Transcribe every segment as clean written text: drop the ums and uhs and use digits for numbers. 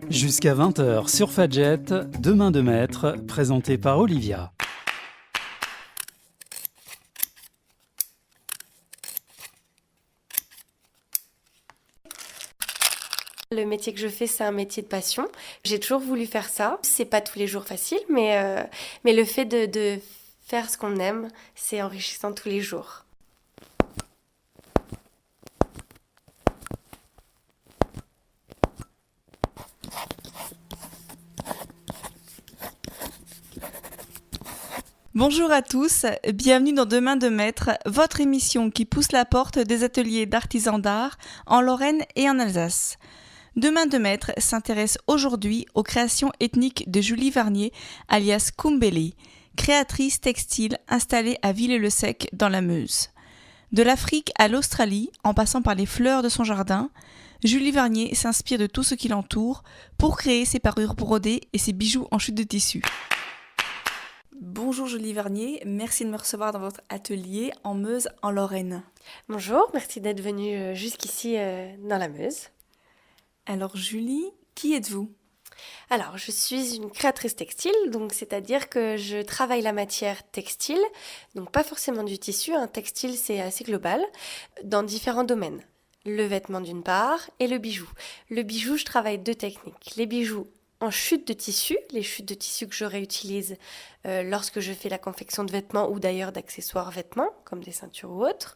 Jusqu'à 20h sur Fadjet, Deux mains de maître, présenté par Olivia. Le métier que je fais, c'est un métier de passion. J'ai toujours voulu faire ça. C'est pas tous les jours facile, mais le fait de faire ce qu'on aime, c'est enrichissant tous les jours. Bonjour à tous, bienvenue dans Deux mains de maître, votre émission qui pousse la porte des ateliers d'artisans d'art en Lorraine et en Alsace. Deux mains de maître s'intéresse aujourd'hui aux créations ethniques de Julie Varnier, alias Kumbeli, créatrice textile installée à Villers-le-Sec dans la Meuse. De l'Afrique à l'Australie, en passant par les fleurs de son jardin, Julie Varnier s'inspire de tout ce qui l'entoure pour créer ses parures brodées et ses bijoux en chute de tissu. Bonjour Julie Varnier, merci de me recevoir dans votre atelier en Meuse, en Lorraine. Bonjour, merci d'être venue jusqu'ici dans la Meuse. Alors Julie, qui êtes-vous ? Alors, je suis une créatrice textile, donc c'est-à-dire que je travaille la matière textile, donc pas forcément du tissu, un textile c'est assez global, dans différents domaines. Le vêtement d'une part et le bijou. Le bijou, je travaille deux techniques. Les bijoux en chute de tissu, les chutes de tissu que je réutilise lorsque je fais la confection de vêtements ou d'ailleurs d'accessoires vêtements, comme des ceintures ou autres.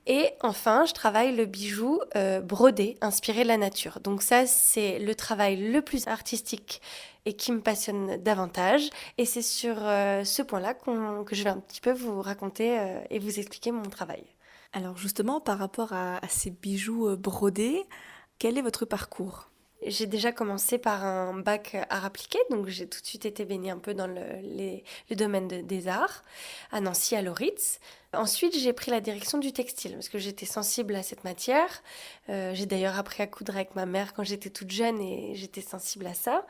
Et enfin, je travaille le bijou brodé, inspiré de la nature. Donc ça, c'est le travail le plus artistique et qui me passionne davantage. Et c'est sur ce point-là que je vais un petit peu vous raconter et vous expliquer mon travail. Alors justement, par rapport à ces bijoux brodés, quel est votre parcours ? J'ai déjà commencé par un bac art appliqué, donc j'ai tout de suite été baignée un peu dans le domaine des arts, à Nancy, à Loritz. Ensuite, j'ai pris la direction du textile, parce que j'étais sensible à cette matière. J'ai d'ailleurs appris à coudre avec ma mère quand j'étais toute jeune et j'étais sensible à ça.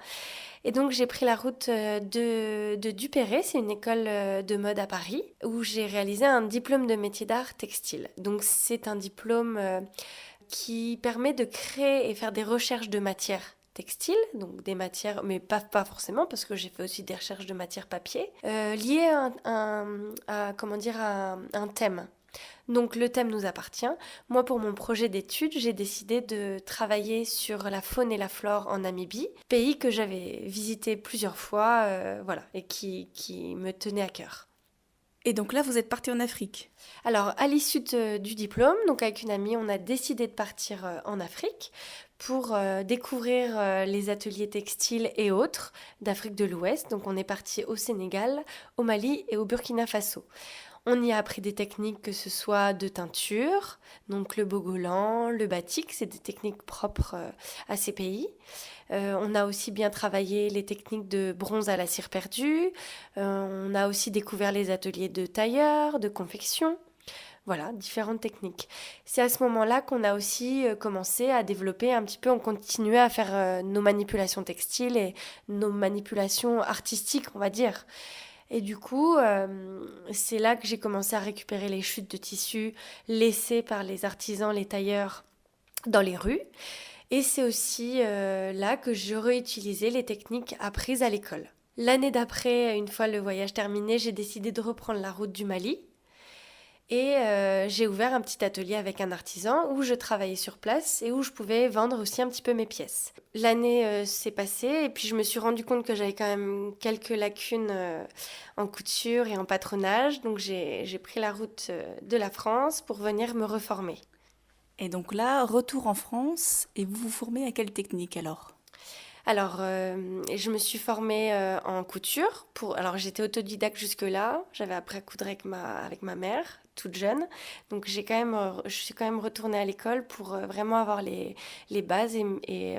Et donc, j'ai pris la route de Duperré, c'est une école de mode à Paris, où j'ai réalisé un diplôme de métier d'art textile. Donc, c'est un diplôme qui permet de créer et faire des recherches de matières textiles, donc des matières, mais pas forcément, parce que j'ai fait aussi des recherches de matières papier, liées à un thème. Donc le thème nous appartient. Moi, pour mon projet d'études, j'ai décidé de travailler sur la faune et la flore en Namibie, pays que j'avais visité plusieurs fois, et qui me tenait à cœur. Et donc là, vous êtes partie en Afrique ? Alors, à l'issue du diplôme, donc avec une amie, on a décidé de partir en Afrique pour découvrir les ateliers textiles et autres d'Afrique de l'Ouest. Donc, on est parti au Sénégal, au Mali et au Burkina Faso. On y a appris des techniques que ce soit de teinture, donc le bogolan, le batik, c'est des techniques propres à ces pays. On a aussi bien travaillé les techniques de bronze à la cire perdue. On a aussi découvert les ateliers de tailleur, de confection. Voilà, différentes techniques. C'est à ce moment-là qu'on a aussi commencé à développer un petit peu, on continuait à faire nos manipulations textiles et nos manipulations artistiques, on va dire. Et du coup, c'est là que j'ai commencé à récupérer les chutes de tissu laissées par les artisans, les tailleurs dans les rues. Et c'est aussi là que je réutilisais les techniques apprises à l'école. L'année d'après, une fois le voyage terminé, j'ai décidé de reprendre la route du Mali. Et j'ai ouvert un petit atelier avec un artisan où je travaillais sur place et où je pouvais vendre aussi un petit peu mes pièces. L'année s'est passée et puis je me suis rendu compte que j'avais quand même quelques lacunes en couture et en patronage. Donc j'ai pris la route de la France pour venir me reformer. Et donc là, retour en France, et vous vous formez à quelle technique alors ? Alors, je me suis formée en couture. Alors, j'étais autodidacte jusque-là. J'avais appris à coudre avec ma mère, toute jeune. Donc, je suis quand même retournée à l'école pour vraiment avoir les bases et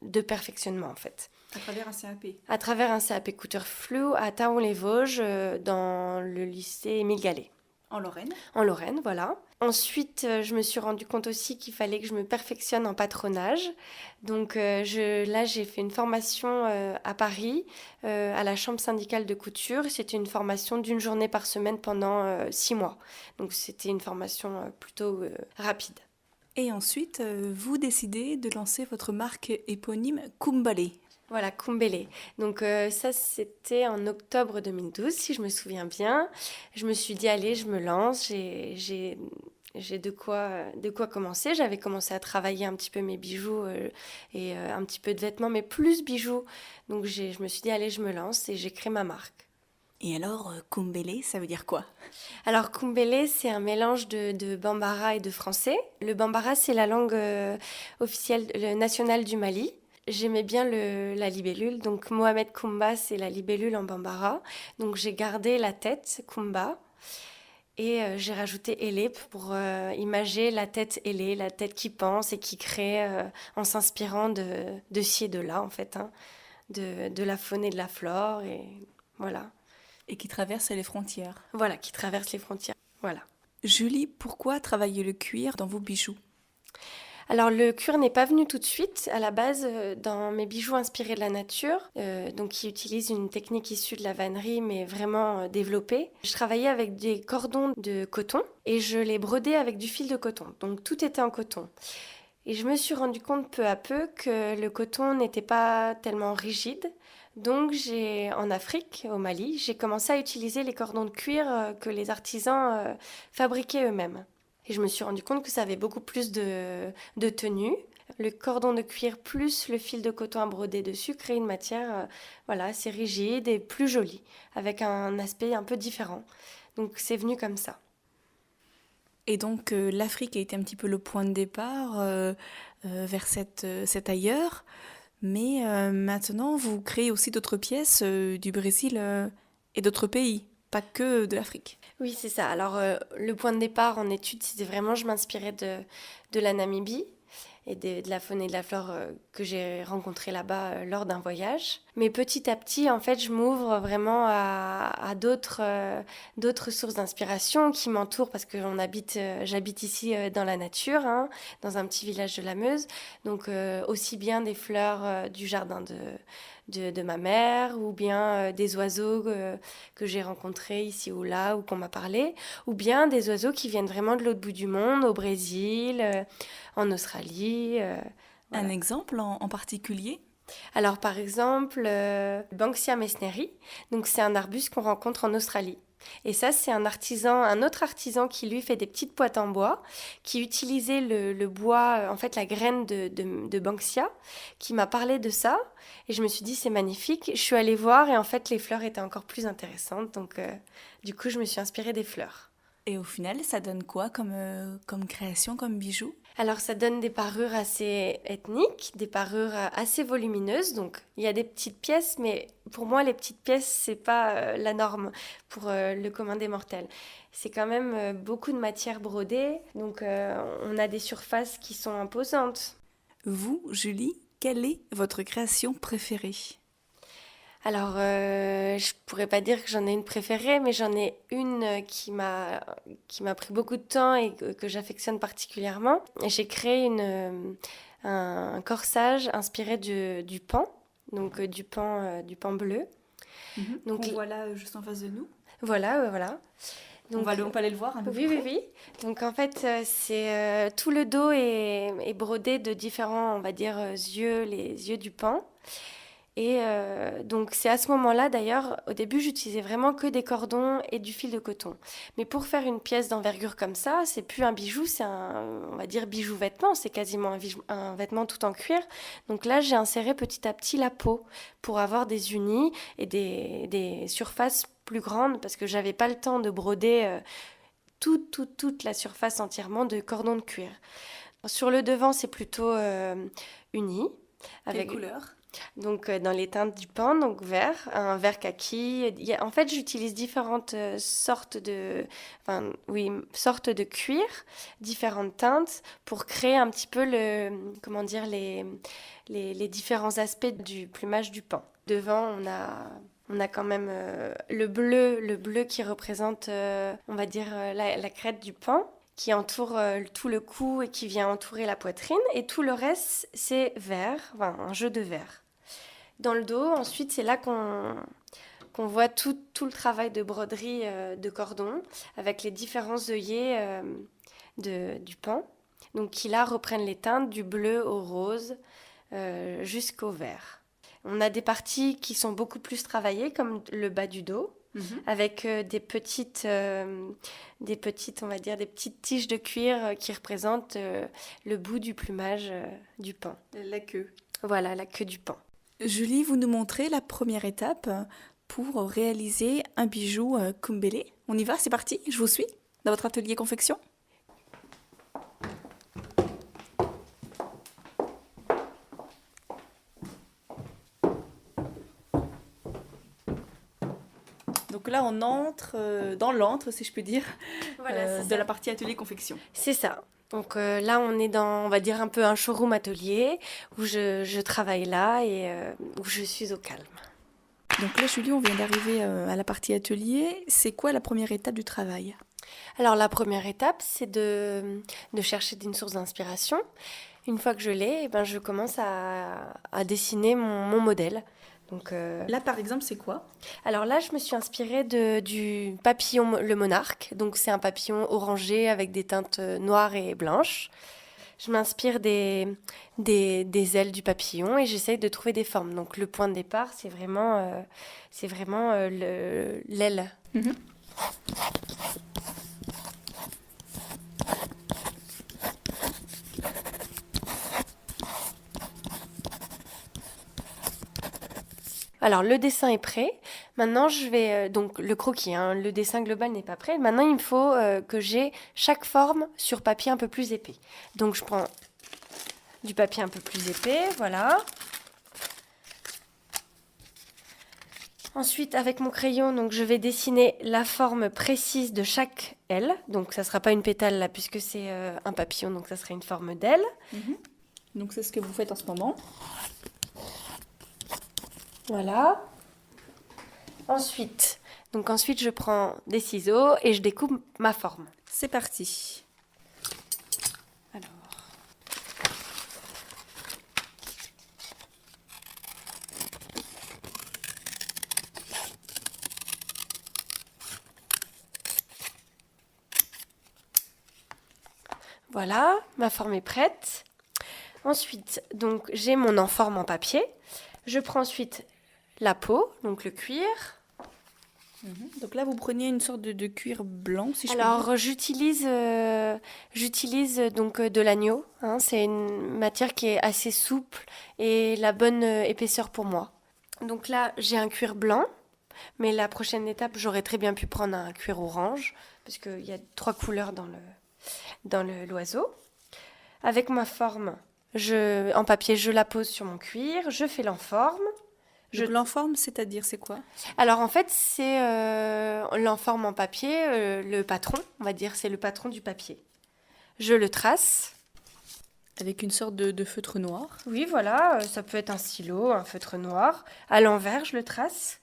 de perfectionnement, en fait. À travers un CAP ? À travers un CAP couture floue à Taon-les-Vosges, dans le lycée Émile Gallet. En Lorraine ? En Lorraine, voilà. Ensuite, je me suis rendu compte aussi qu'il fallait que je me perfectionne en patronage. Donc là, j'ai fait une formation à Paris, à la Chambre syndicale de couture. C'était une formation d'une journée par semaine pendant 6 mois. Donc c'était une formation plutôt rapide. Et ensuite, vous décidez de lancer votre marque éponyme Kumbale. Voilà, Kumbele. Donc ça, c'était en octobre 2012, si je me souviens bien. Je me suis dit, allez, je me lance, j'ai de quoi commencer. J'avais commencé à travailler un petit peu mes bijoux et un petit peu de vêtements, mais plus bijoux. Donc je me suis dit, allez, je me lance et j'ai créé ma marque. Et alors, Kumbele, ça veut dire quoi? Alors, Kumbele, c'est un mélange de bambara et de français. Le bambara, c'est la langue officielle, nationale du Mali. J'aimais bien la libellule, donc Mohamed Koumba, c'est la libellule en bambara. Donc j'ai gardé la tête, Koumba, et j'ai rajouté ailé pour imager la tête ailée, la tête qui pense et qui crée en s'inspirant de ci et de là, en fait, hein, de la faune et de la flore, et voilà. Et qui traverse les frontières. Voilà, qui traverse les frontières. Voilà. Julie, pourquoi travailler le cuir dans vos bijoux? Alors le cuir n'est pas venu tout de suite. À la base, dans mes bijoux inspirés de la nature, donc qui utilisent une technique issue de la vannerie, mais vraiment développée, je travaillais avec des cordons de coton et je les brodais avec du fil de coton. Donc tout était en coton. Et je me suis rendu compte peu à peu que le coton n'était pas tellement rigide. Donc en Afrique, au Mali, j'ai commencé à utiliser les cordons de cuir que les artisans fabriquaient eux-mêmes. Et je me suis rendu compte que ça avait beaucoup plus de tenue. Le cordon de cuir plus le fil de coton à broder dessus crée une matière voilà, assez rigide et plus jolie, avec un aspect un peu différent. Donc c'est venu comme ça. Et donc, l'Afrique a été un petit peu le point de départ vers cet ailleurs. Mais maintenant, vous créez aussi d'autres pièces du Brésil et d'autres pays, pas que de l'Afrique. Oui, c'est ça. Alors, le point de départ en études, c'était vraiment, je m'inspirais de la Namibie et de la faune et de la flore que j'ai rencontrée là-bas lors d'un voyage. Mais petit à petit, en fait, je m'ouvre vraiment à d'autres sources d'inspiration qui m'entourent parce que j'habite ici dans la nature, hein, dans un petit village de la Meuse. Donc, aussi bien des fleurs du jardin de ma mère, ou bien des oiseaux que j'ai rencontrés ici ou là, ou qu'on m'a parlé, ou bien des oiseaux qui viennent vraiment de l'autre bout du monde, au Brésil, en Australie. Voilà. Un exemple en particulier? Alors par exemple, Banksia mesneri, donc c'est un arbuste qu'on rencontre en Australie. Et ça, c'est un autre artisan qui lui fait des petites boîtes en bois, qui utilisait le bois, en fait la graine de Banksia, qui m'a parlé de ça. Et je me suis dit, c'est magnifique. Je suis allée voir et en fait, les fleurs étaient encore plus intéressantes. Donc du coup, je me suis inspirée des fleurs. Et au final, ça donne quoi comme création, comme bijou? Alors ça donne des parures assez ethniques, des parures assez volumineuses. Donc il y a des petites pièces, mais pour moi les petites pièces c'est pas la norme pour le commun des mortels. C'est quand même beaucoup de matière brodée, donc on a des surfaces qui sont imposantes. Vous, Julie, quelle est votre création préférée? Alors, je pourrais pas dire que j'en ai une préférée, mais j'en ai une qui m'a pris beaucoup de temps et que j'affectionne particulièrement. Et j'ai créé un corsage inspiré du pan, donc du pan bleu. Donc, on voit là juste en face de nous. Voilà, voilà. Donc, on peut aller le voir un peu oui, plus oui, oui. Donc en fait, c'est tout le dos est brodé de différents, on va dire, yeux, les yeux du pan. Et donc c'est à ce moment-là, d'ailleurs, au début, j'utilisais vraiment que des cordons et du fil de coton. Mais pour faire une pièce d'envergure comme ça, c'est plus un bijou, c'est on va dire, bijou-vêtement. C'est quasiment un vêtement tout en cuir. Donc là, j'ai inséré petit à petit la peau pour avoir des unis et des surfaces plus grandes parce que j'avais pas le temps de broder toute la surface entièrement de cordon de cuir. Sur le devant, c'est plutôt uni. Quelle couleur? Donc dans les teintes du pan, donc vert, un vert kaki. En fait, j'utilise différentes sortes sortes de cuir, différentes teintes pour créer un petit peu les différents aspects du plumage du pan. Devant, on a quand même le bleu qui représente, on va dire, la crête du pan, qui entoure tout le cou et qui vient entourer la poitrine. Et tout le reste, c'est vert, enfin, un jeu de vert. Dans le dos, ensuite, c'est là qu'on voit tout le travail de broderie de cordon avec les différents œillets du pan. donc qui là reprennent les teintes du bleu au rose jusqu'au vert. On a des parties qui sont beaucoup plus travaillées, comme le bas du dos, avec des petites, on va dire, des petites tiges de cuir qui représentent le bout du plumage du paon. La queue. Voilà, la queue du paon. Julie, vous nous montrez la première étape pour réaliser un bijou Kumbele. On y va, c'est parti, je vous suis dans votre atelier confection. Donc là, on entre dans l'antre, si je peux dire, Voilà, de la partie atelier confection. C'est ça. Donc là, on est dans, on va dire, un peu un showroom atelier où je travaille là et où je suis au calme. Donc là, Julie, on vient d'arriver à la partie atelier. C'est quoi la première étape du travail? Alors la première étape, c'est de chercher une source d'inspiration. Une fois que je l'ai, eh ben, je commence à dessiner mon modèle. Donc, Là, par exemple, c'est quoi? alors là, je me suis inspirée du papillon le monarque. Donc c'est un papillon orangé avec des teintes noires et blanches. Je m'inspire des ailes du papillon et j'essaye de trouver des formes. Donc le point de départ, c'est vraiment l'aile. Mhm. Alors le dessin est prêt. Maintenant, je vais donc le croquis. Le dessin global n'est pas prêt. Maintenant, il me faut que j'ai chaque forme sur papier un peu plus épais. Donc je prends du papier un peu plus épais, voilà. Ensuite, avec mon crayon, donc je vais dessiner la forme précise de chaque aile. Donc ça sera pas une pétale là, puisque c'est un papillon, donc ça serait une forme d'aile. Donc c'est ce que vous faites en ce moment. Voilà. Ensuite, je prends des ciseaux et je découpe ma forme. C'est parti. Alors. Voilà, ma forme est prête. Ensuite, donc j'ai mon enforme en papier. Je prends ensuite la peau, donc le cuir. Donc là, vous preniez une sorte de cuir blanc, si je peux dire. Alors j'utilise donc de l'agneau. C'est une matière qui est assez souple et la bonne épaisseur pour moi. Donc là, j'ai un cuir blanc, mais la prochaine étape, j'aurais très bien pu prendre un cuir orange parce qu'il y a 3 couleurs dans l'oiseau. Avec ma forme, en papier, je la pose sur mon cuir, je fais l'enforme. Donc l'enforme, c'est-à-dire, c'est quoi? Alors en fait, c'est l'enforme en papier, le patron, on va dire, c'est le patron du papier. Je le trace. Avec une sorte de feutre noir. Oui, voilà, ça peut être un stylo, un feutre noir. À l'envers, je le trace.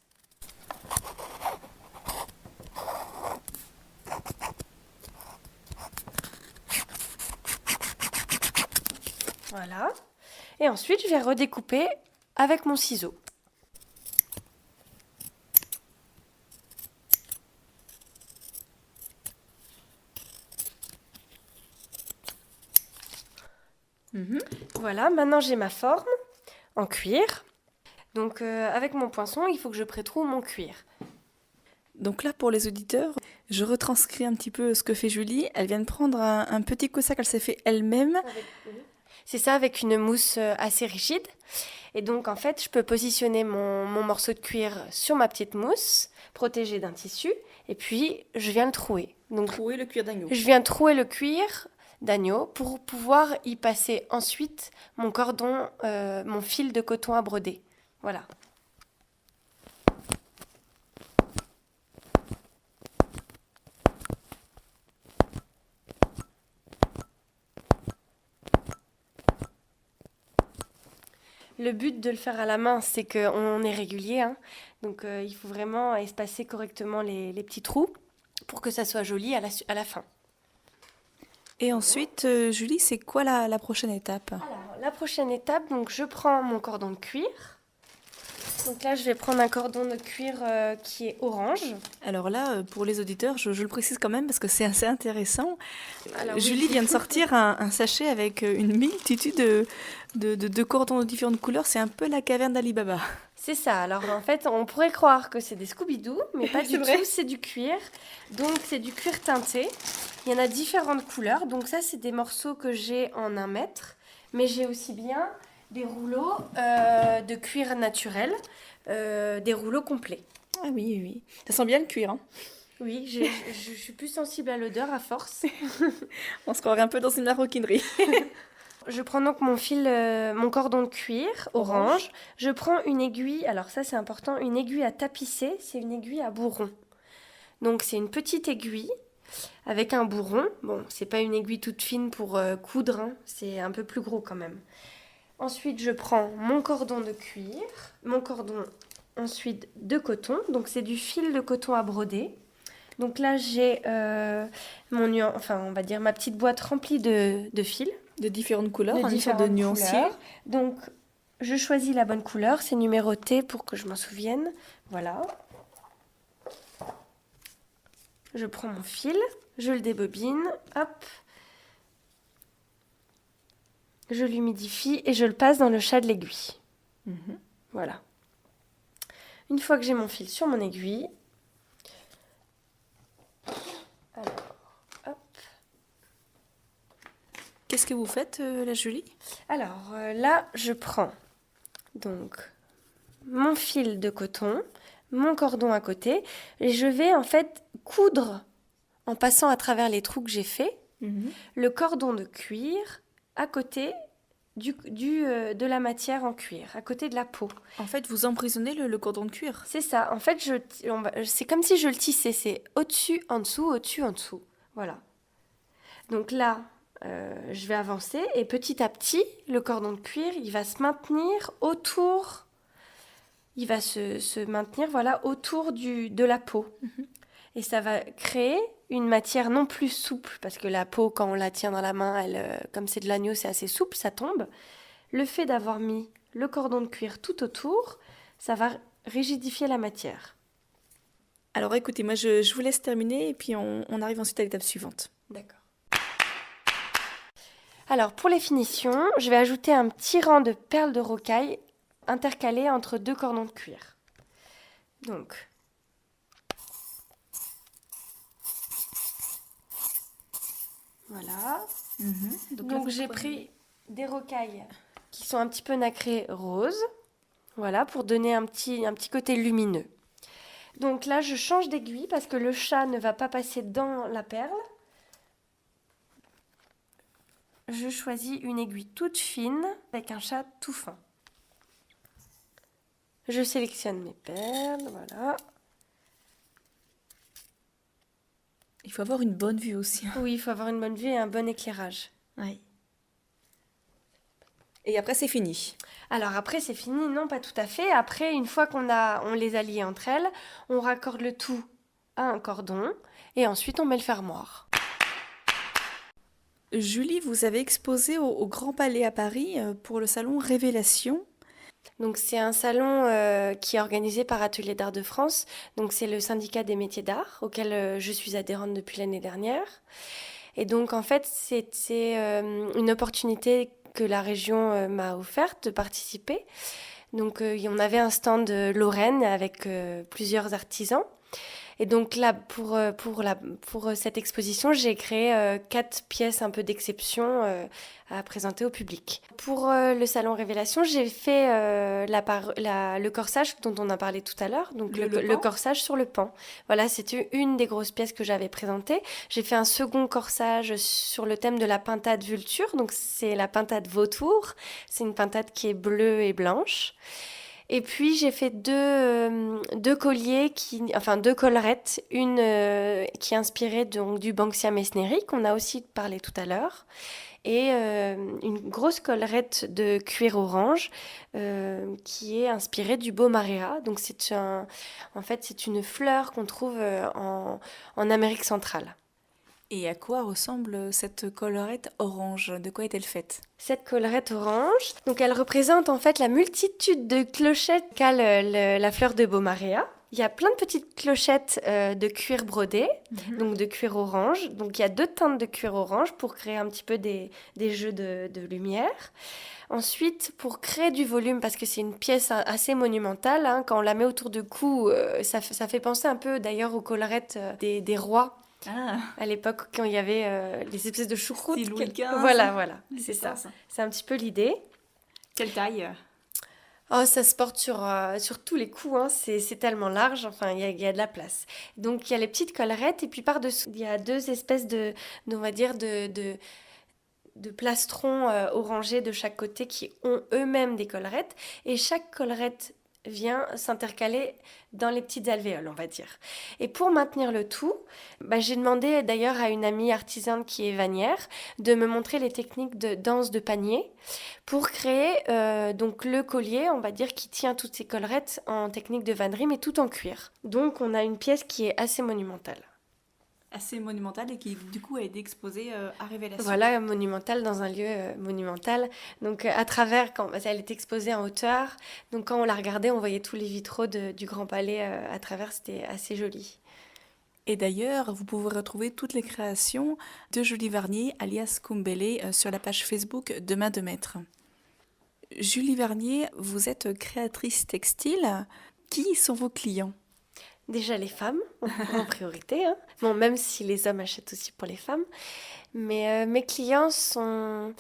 Voilà. Et ensuite, je vais redécouper avec mon ciseau. Voilà, maintenant j'ai ma forme en cuir. Donc avec mon poinçon, il faut que je prétrouve mon cuir. Donc là, pour les auditeurs, je retranscris un petit peu ce que fait Julie. Elle vient de prendre un petit coussin qu'elle s'est fait elle-même. C'est ça, avec une mousse assez rigide. Et donc en fait, je peux positionner mon morceau de cuir sur ma petite mousse, protégée d'un tissu, et puis je viens le trouer. Donc Trouer le cuir d'agneau. je viens trouer le cuir d'agneau pour pouvoir y passer ensuite mon cordon, mon fil de coton à broder. Voilà. Le but de le faire à la main, c'est qu'on est régulier. Donc il faut vraiment espacer correctement les petits trous pour que ça soit joli à la fin. Et ensuite, Julie, c'est quoi la prochaine étape? Alors, la prochaine étape, donc je prends mon cordon de cuir. Donc là, je vais prendre un cordon de cuir qui est orange. Alors là, pour les auditeurs, je le précise quand même parce que c'est assez intéressant. Alors, oui. Julie vient de sortir un sachet avec une multitude de cordons de différentes couleurs. C'est un peu la caverne d'Ali Baba. C'est ça. Alors en fait, on pourrait croire que c'est des Scooby-Doo, mais pas du vrai. tout. C'est du cuir. Donc c'est du cuir teinté. Il y en a différentes couleurs. Donc ça, c'est des morceaux que j'ai en 1 mètre. Mais j'ai aussi bien des rouleaux de cuir naturel, des rouleaux complets. Ah oui, oui. Ça sent bien le cuir. Hein. Oui, je suis plus sensible à l'odeur à force. On se croirait un peu dans une maroquinerie. Je prends donc mon fil, mon cordon de cuir orange. Je prends une aiguille, alors ça c'est important, une aiguille à tapisser, c'est une aiguille à bourron. Donc c'est une petite aiguille avec un bourron. Bon, c'est pas une aiguille toute fine pour coudre, hein, c'est un peu plus gros quand même. Ensuite, je prends mon cordon de cuir, mon cordon ensuite de coton. Donc c'est du fil de coton à broder. Donc là j'ai on va dire ma petite boîte remplie de fils. De différentes couleurs, De en différentes de nuancier. couleurs. Donc, je choisis la bonne couleur. C'est numéroté pour que je m'en souvienne. Voilà. Je prends mon fil, je le débobine, hop. Je l'humidifie et je le passe dans le chat de l'aiguille. Voilà. Une fois que j'ai mon fil sur mon aiguille, alors, hop. Qu'est-ce que vous faites, la Julie? Alors là, je prends donc mon fil de coton, mon cordon à côté, et je vais en fait coudre, en passant à travers les trous que j'ai faits, le cordon de cuir à côté de la matière en cuir, à côté de la peau. En fait, vous emprisonnez le cordon de cuir. C'est ça, en fait, c'est comme si je le tissais, c'est au-dessus, en dessous, au-dessus, en dessous. Voilà. Donc là, je vais avancer et petit à petit, le cordon de cuir, il va se maintenir autour, il va se maintenir voilà, autour de la peau. Et ça va créer une matière non plus souple, parce que la peau, quand on la tient dans la main, comme c'est de l'agneau, c'est assez souple, ça tombe. Le fait d'avoir mis le cordon de cuir tout autour, ça va rigidifier la matière. Alors écoutez, moi je vous laisse terminer et puis on arrive ensuite à l'étape suivante. D'accord. Alors, pour les finitions, je vais ajouter un petit rang de perles de rocaille intercalées entre 2 cordons de cuir. Donc, voilà. Donc j'ai pris des rocailles qui sont un petit peu nacrées roses, voilà, pour donner un petit côté lumineux. Donc là, je change d'aiguille parce que le chat ne va pas passer dans la perle. Je choisis une aiguille toute fine avec un chat tout fin. Je sélectionne mes perles, voilà. Il faut avoir une bonne vue aussi. Oui, il faut avoir une bonne vue et un bon éclairage. Oui. Et après, c'est fini. Alors après, c'est fini? Non, pas tout à fait. Après, une fois on les a liées entre elles, on raccorde le tout à un cordon et ensuite on met le fermoir. Julie, vous avez exposé au Grand Palais à Paris pour le salon Révélation. Donc c'est un salon qui est organisé par Ateliers d'Art de France. Donc c'est le syndicat des métiers d'art auquel je suis adhérente depuis l'année dernière. Et donc en fait c'est une opportunité que la région m'a offerte de participer. Donc on avait un stand de Lorraine avec plusieurs artisans. Et donc là, pour cette exposition, j'ai créé 4 pièces un peu d'exception à présenter au public. Pour le Salon Révélation, j'ai fait le corsage dont on a parlé tout à l'heure, donc le corsage sur le pan. Voilà, c'était une des grosses pièces que j'avais présentées. J'ai fait un second corsage sur le thème de la pintade vulture, donc c'est la pintade vautour. C'est une pintade qui est bleue et blanche. Et puis j'ai fait deux colliers, deux collerettes, une qui est inspirée donc du Banksia Mesneri, qu'on a aussi parlé tout à l'heure, et une grosse collerette de cuir orange qui est inspirée du Baumarera. Donc c'est une fleur qu'on trouve en Amérique centrale. Et à quoi ressemble cette collerette orange? De quoi est-elle faite? Cette collerette orange, donc elle représente en fait la multitude de clochettes qu'a la fleur de Baumaria. Il y a plein de petites clochettes de cuir brodé, donc de cuir orange. Donc il y a 2 teintes de cuir orange pour créer un petit peu des jeux de lumière. Ensuite, pour créer du volume, parce que c'est une pièce assez monumentale, hein, quand on la met autour du cou, ça fait penser un peu d'ailleurs aux collerettes des rois. Ah, À l'époque, quand il y avait les espèces de choucroutes. Style Louis XV. Voilà, c'est ça. C'est un petit peu l'idée. Quelle taille? Oh, ça se porte sur tous les coups, hein. C'est tellement large, enfin, il y a de la place. Donc, il y a les petites collerettes, et puis par-dessous, il y a 2 espèces on va dire, de plastrons orangés de chaque côté qui ont eux-mêmes des collerettes, et chaque collerette vient s'intercaler dans les petites alvéoles, on va dire. Et pour maintenir le tout, j'ai demandé d'ailleurs à une amie artisane qui est vannière de me montrer les techniques de danse de panier pour créer donc le collier, on va dire, qui tient toutes ces collerettes en technique de vannerie, mais tout en cuir. Donc on a une pièce qui est assez monumentale. Assez monumentale et qui du coup a été exposée à Révélation. Voilà, monumentale dans un lieu monumental. Donc à travers, quand elle est exposée en hauteur, donc quand on la regardait, on voyait tous les vitraux du Grand Palais à travers, c'était assez joli. Et d'ailleurs, vous pouvez retrouver toutes les créations de Julie Vernier, alias Kumbele, sur la page Facebook de Main de Maître. Julie Vernier, vous êtes créatrice textile. Qui sont vos clients? Déjà les femmes, en priorité. Hein. Bon, même si les hommes achètent aussi pour les femmes. Mais mes clients sont...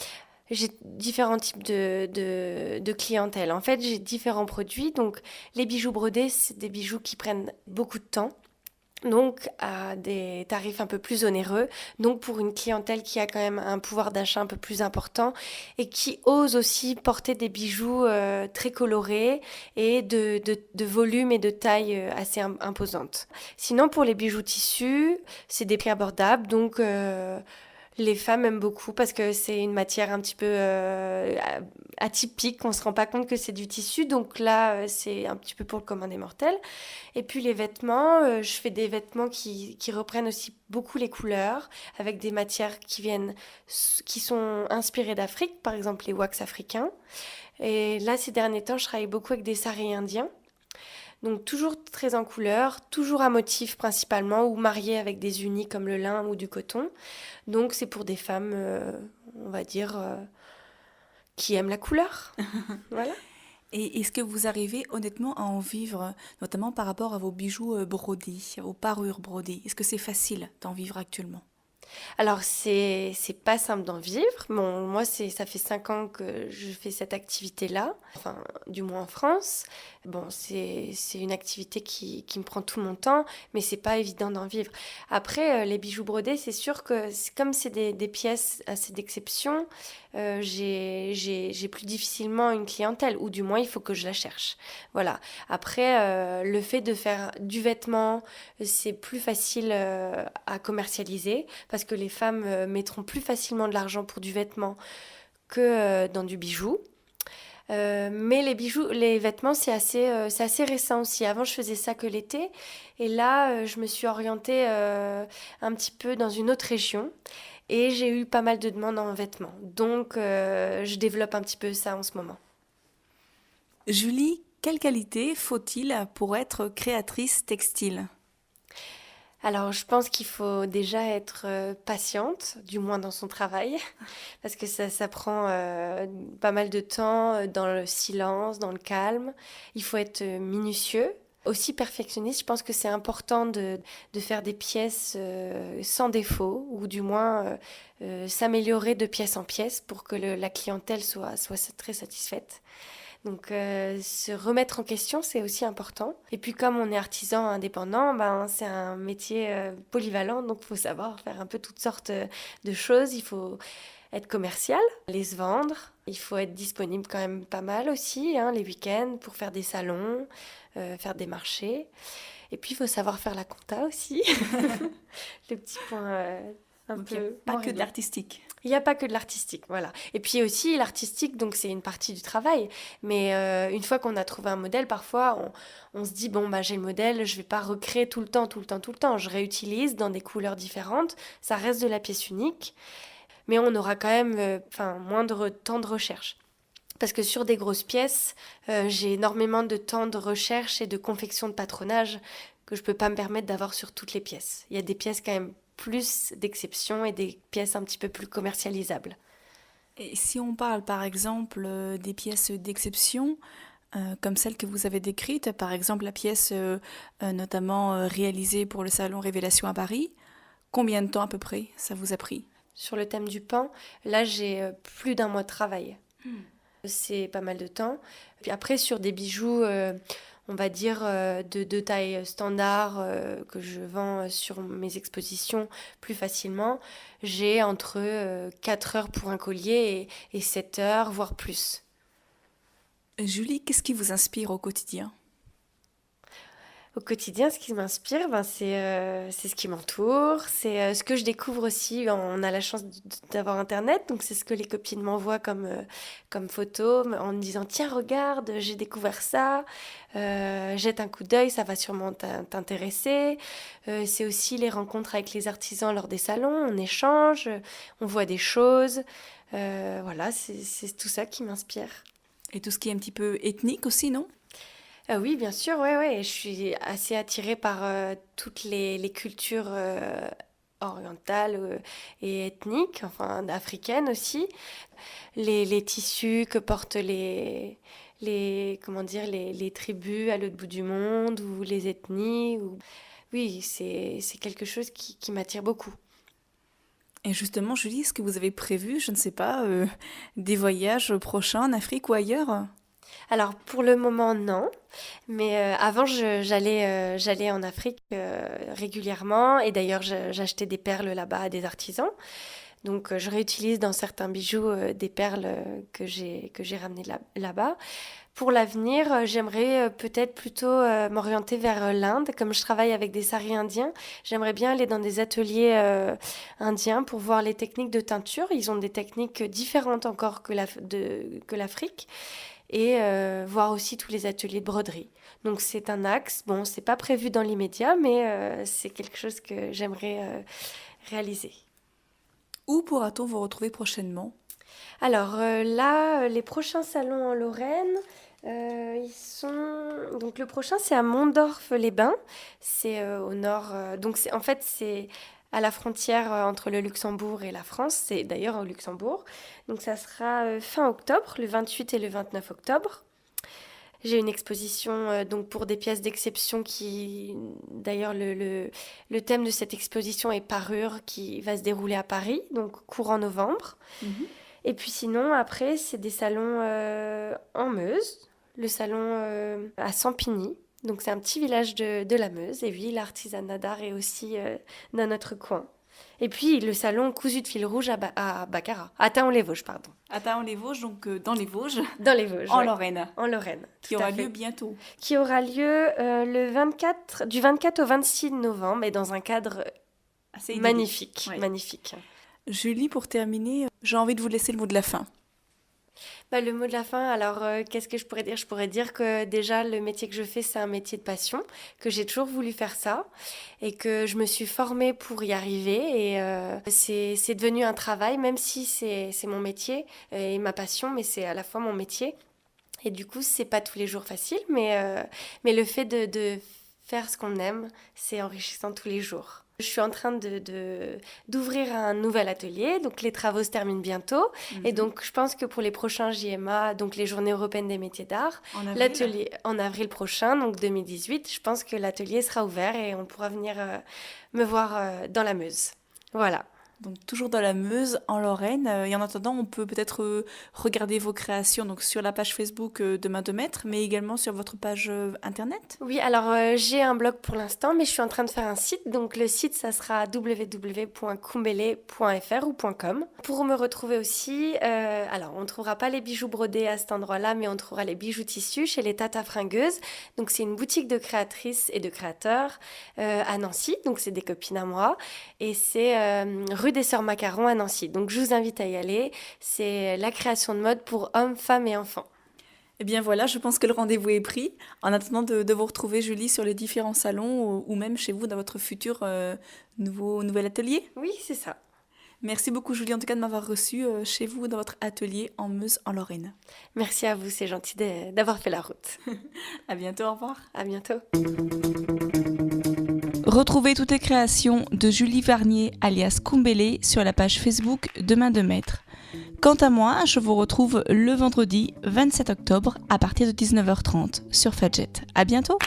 J'ai différents types de clientèle. En fait, j'ai différents produits. Donc, les bijoux brodés, c'est des bijoux qui prennent beaucoup de temps. Donc à des tarifs un peu plus onéreux, donc pour une clientèle qui a quand même un pouvoir d'achat un peu plus important et qui ose aussi porter des bijoux très colorés et de volume et de taille assez imposante. Sinon pour les bijoux tissus, c'est des prix abordables, donc les femmes aiment beaucoup parce que c'est une matière un petit peu atypique, on ne se rend pas compte que c'est du tissu, donc là c'est un petit peu pour le commun des mortels. Et puis les vêtements, je fais des vêtements qui reprennent aussi beaucoup les couleurs, avec des matières qui sont inspirées d'Afrique, par exemple les wax africains. Et là ces derniers temps, je travaille beaucoup avec des saris indiens. Donc toujours très en couleur, toujours à motif principalement, ou marié avec des unis comme le lin ou du coton. Donc c'est pour des femmes, on va dire, qui aiment la couleur. Voilà. Et est-ce que vous arrivez honnêtement à en vivre, notamment par rapport à vos bijoux brodés, aux parures brodées? Est-ce que c'est facile d'en vivre actuellement? Alors, c'est pas simple d'en vivre. Bon, moi, ça fait 5 ans que je fais cette activité-là, enfin, du moins en France. Bon, c'est une activité qui me prend tout mon temps, mais c'est pas évident d'en vivre. Après, les bijoux brodés, c'est sûr que comme c'est des pièces assez d'exception, j'ai plus difficilement une clientèle, ou du moins, il faut que je la cherche. Voilà. Après, le fait de faire du vêtement, c'est plus facile à commercialiser parce que les femmes mettront plus facilement de l'argent pour du vêtement que dans du bijou. Mais les vêtements, c'est assez récent aussi. Avant, je faisais ça que l'été. Et là, je me suis orientée un petit peu dans une autre région. Et j'ai eu pas mal de demandes en vêtements. Donc, je développe un petit peu ça en ce moment. Julie, quelle qualité faut-il pour être créatrice textile? Alors, je pense qu'il faut déjà être patiente, du moins dans son travail, parce que ça prend pas mal de temps dans le silence, dans le calme. Il faut être minutieux. Aussi perfectionniste, je pense que c'est important de faire des pièces sans défaut, ou du moins s'améliorer de pièce en pièce pour que la clientèle soit très satisfaite. Donc se remettre en question, c'est aussi important. Et puis comme on est artisan indépendant, c'est un métier polyvalent, donc il faut savoir faire un peu toutes sortes de choses. Il faut être commercial, aller se vendre. Il faut être disponible quand même pas mal aussi, hein, les week-ends pour faire des salons, faire des marchés. Et puis il faut savoir faire la compta aussi, le petit point un Donc, il n'y a peu pas moins que de réglé. l'artistique. Il n'y a pas que de l'artistique, voilà. Et puis aussi, l'artistique, donc c'est une partie du travail. Mais une fois qu'on a trouvé un modèle, parfois, on se dit, bon, bah, j'ai le modèle, je vais pas recréer tout le temps, tout le temps, tout le temps. Je réutilise dans des couleurs différentes. Ça reste de la pièce unique, mais on aura quand même moins de temps de recherche. Parce que sur des grosses pièces, j'ai énormément de temps de recherche et de confection de patronage que je peux pas me permettre d'avoir sur toutes les pièces. Il y a des pièces quand même plus d'exception et des pièces un petit peu plus commercialisables. Et si on parle par exemple des pièces d'exception, comme celle que vous avez décrite, par exemple la pièce notamment réalisée pour le salon Révélation à Paris, combien de temps à peu près ça vous a pris? Sur le thème du pain, là j'ai plus d'un mois de travail. C'est pas mal de temps. Puis après, sur des bijoux, on va dire de taille standard que je vends sur mes expositions plus facilement, j'ai entre 4 heures pour un collier et 7 heures, voire plus. Julie, qu'est-ce qui vous inspire au quotidien? Au quotidien, ce qui m'inspire, c'est ce qui m'entoure, c'est ce que je découvre aussi. On a la chance d'avoir Internet, donc c'est ce que les copines m'envoient comme photos en me disant tiens, regarde, j'ai découvert ça, jette un coup d'œil, ça va sûrement t'intéresser. C'est aussi les rencontres avec les artisans lors des salons, on échange, on voit des choses. Voilà, c'est tout ça qui m'inspire. Et tout ce qui est un petit peu ethnique aussi, non? Oui, bien sûr, ouais, ouais. Je suis assez attirée par toutes les cultures orientales et ethniques, enfin africaines aussi. Les tissus que portent comment dire, les tribus à l'autre bout du monde ou les ethnies. Oui, c'est quelque chose qui m'attire beaucoup. Et justement, Julie, est-ce que vous avez prévu, je ne sais pas, des voyages prochains en Afrique ou ailleurs? Alors pour le moment non, mais avant j'allais en Afrique régulièrement et d'ailleurs j'achetais des perles là-bas à des artisans. Donc je réutilise dans certains bijoux des perles que j'ai ramenées là-bas. Pour l'avenir, j'aimerais peut-être plutôt m'orienter vers l'Inde. Comme je travaille avec des saris indiens, j'aimerais bien aller dans des ateliers indiens pour voir les techniques de teinture. Ils ont des techniques différentes encore que l'Afrique et voir aussi tous les ateliers de broderie. Donc c'est un axe. Bon, c'est pas prévu dans l'immédiat, mais c'est quelque chose que j'aimerais réaliser. Où pourra-t-on vous retrouver prochainement? Alors là, les prochains salons en Lorraine, ils sont... Donc le prochain, c'est à Mondorf-les-Bains. C'est au nord... donc en fait, c'est à la frontière entre le Luxembourg et la France. C'est d'ailleurs au Luxembourg. Donc ça sera fin octobre, le 28 et le 29 octobre. J'ai une exposition donc pour des pièces d'exception qui... D'ailleurs, le thème de cette exposition est parure qui va se dérouler à Paris, donc courant novembre. Mhm. Et puis sinon, après, c'est des salons en Meuse, le salon à Sampigny. Donc c'est un petit village de la Meuse. Et oui, l'artisanat d'art est aussi dans notre coin. Et puis le salon cousu de fil rouge à Baccarat, à Thaon-les-Vosges, pardon. À Thaon-les-Vosges, donc dans les Vosges, Dans les Vosges, en ouais. Lorraine, En Lorraine. qui tout à aura fait. lieu bientôt. Qui aura lieu du 24 au 26 novembre et dans un cadre Assez idyllique. magnifique. Ouais. Magnifique. Julie, pour terminer, j'ai envie de vous laisser le mot de la fin. Le mot de la fin, alors qu'est-ce que je pourrais dire? Je pourrais dire que déjà le métier que je fais, c'est un métier de passion, que j'ai toujours voulu faire ça et que je me suis formée pour y arriver et c'est devenu un travail, même si c'est mon métier et ma passion, mais c'est à la fois mon métier. Et du coup, c'est pas tous les jours facile, mais le fait de faire ce qu'on aime, c'est enrichissant tous les jours. Je suis en train d'ouvrir un nouvel atelier, donc les travaux se terminent bientôt. Et donc, je pense que pour les prochains JMA, donc les Journées européennes des métiers d'art, En avril. l'atelier en avril prochain, donc 2018, je pense que l'atelier sera ouvert et on pourra venir me voir dans la Meuse. Voilà. Donc toujours dans la Meuse, en Lorraine. Et en attendant, on peut peut-être regarder vos créations donc sur la page Facebook de Main de Maître, mais également sur votre page internet. Oui, alors j'ai un blog pour l'instant, mais je suis en train de faire un site. Donc le site, ça sera www.kumbele.fr ou .com. Pour me retrouver aussi, alors on ne trouvera pas les bijoux brodés à cet endroit-là, mais on trouvera les bijoux tissus chez les Tata Fringueuses. Donc c'est une boutique de créatrices et de créateurs à Nancy. Donc c'est des copines à moi. Et c'est rue des Sœurs Macaron à Nancy. Donc je vous invite à y aller. C'est la création de mode pour hommes, femmes et enfants. Eh bien voilà, je pense que le rendez-vous est pris. En attendant de vous retrouver, Julie, sur les différents salons ou même chez vous dans votre futur nouvel atelier. Oui, c'est ça. Merci beaucoup, Julie, en tout cas de m'avoir reçue chez vous dans votre atelier en Meuse, en Lorraine. Merci à vous, c'est gentil d'avoir fait la route. À bientôt, au revoir. À bientôt. Retrouvez toutes les créations de Julie Varnier, alias Kumbele, sur la page Facebook Demain de Maître. Quant à moi, je vous retrouve le vendredi 27 octobre à partir de 19h30 sur Fadjet. À bientôt!